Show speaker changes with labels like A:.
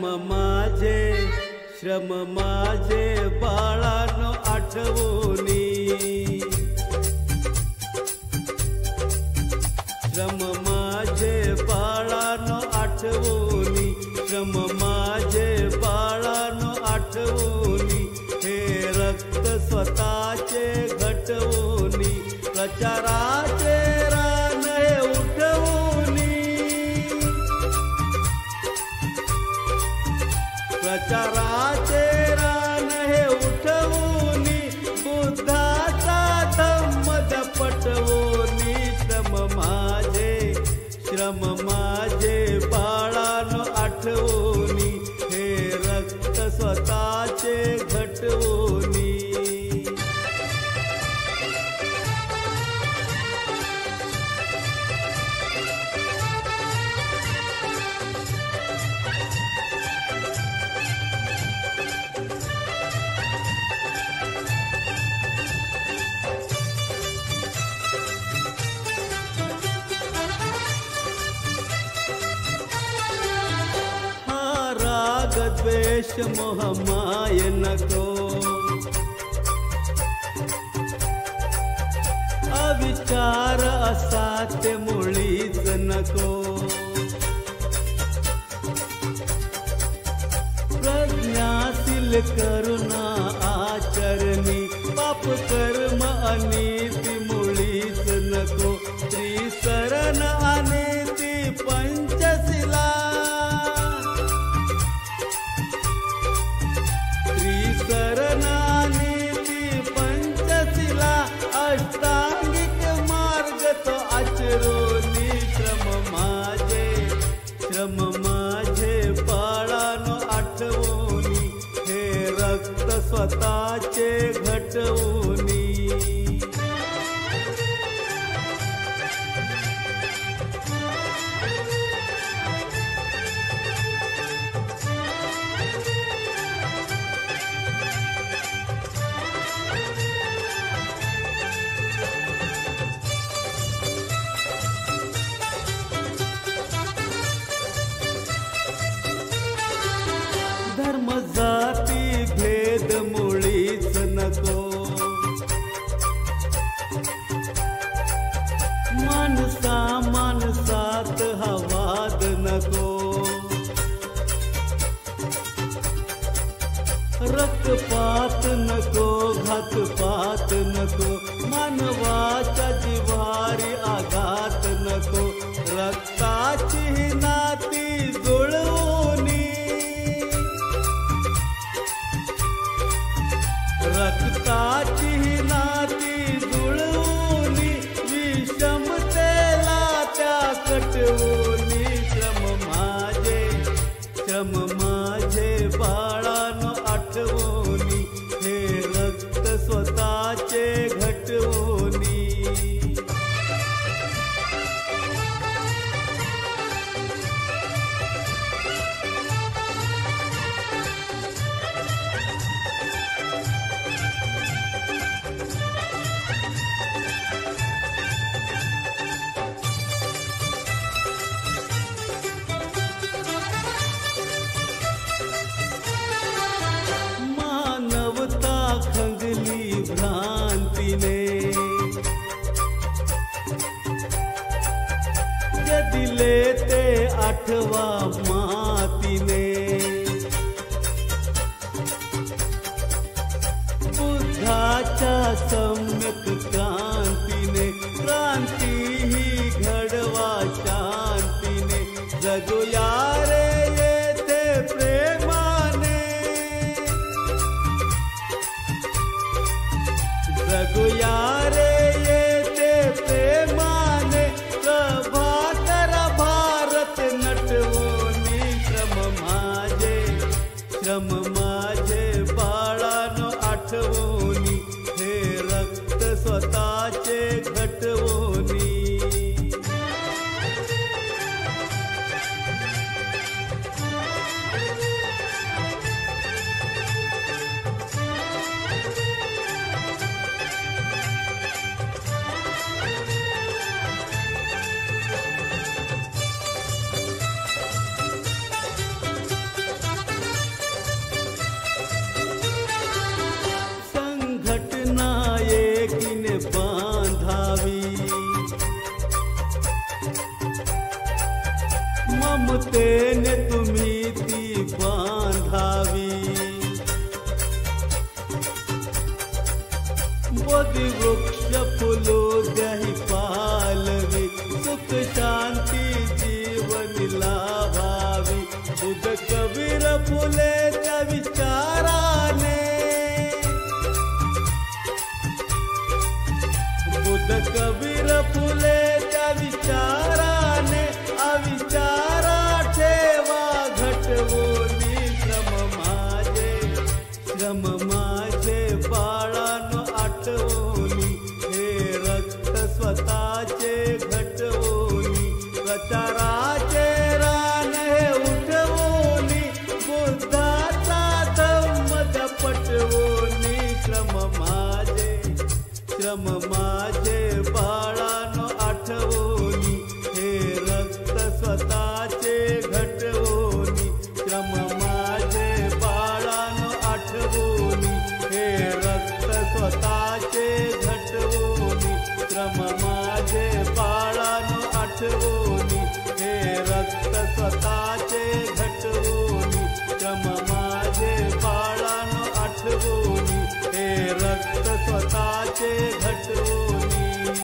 A: श्रम माझे श्रम माझे बाळानो आठवणी श्रम माझे बाळानो आठवणी श्रम माझे बाळानो आठवणी हे रक्त स्वतःचे घटवणी प्रचाराचे रान हे उठवणी प्रचाराचे रान हे उठवणी बुद्धाचा धम्म पटवणी श्रम माझे बाळानो आठवणी हे रक्त स्वतःचे घटवणी द्वेष मोह माय नको अविचार असाते मुळीच नको प्रज्ञाशील करुणा आचरणी पाप कर्म अनीती मुळीच नको त्रिसरण अनीती पंचशिला शरणानीती पंचशिला अष्टांगिक मार्ग तो आचरोनी श्रम माझे बाळानो आठवणी हे रक्त स्वतःचे घटवणी धर्म जाती भेद मुळीच नको माणसा माणसात हा वाद नको रक्तपात नको घातपात नको मानवाच्या जीवारी आघात नको रक्ताची नाती जुळवणी रक्ताची नाती जुळवणी विषमतेला त्या कटवणी श्रम माझे बाळानो आठवणी हे रक्त स्वतःचे घटवणी खंगली भ्रांतीने जे दिले ते आठवा मातीने बुद्धाच्या सम्यक क्रांतीने क्रांती ही घडवा शांतीने जगूया रे येथे प्रेमाने जगूया रे येते प्रेमाने प्रभाकर भारत नटवणी श्रम माझे बाळानो आठवणी हे रक्त स्वतःचे घटवणी फुलो द्याही पालवी सुख शांती जीवन लाभावी बुध कबीर फुले त्या विचाराने बुध कबीर फुले त्या विचाराने अविचारा ठेवा घटवोनी श्रम माझे बाळानो आठवोनी हे रक्त स्वतःचे घटवोनी प्रचाराचे रान हे उठवोनी बुद्धाचा धम्म पटवोनी श्रम माझे बाळानो आठवोनी हे रक्त स्वतःचे घटवोनी श्रम माझे बाळानो आठवोनी हे रक्त स्वतःचे घटवोनी श्रम माझे बाळानो आठवोनी हे रक्त स्वतःचे घटवोनी श्रम माझे बाळानो आठवोनी हे रक्त स्वतःचे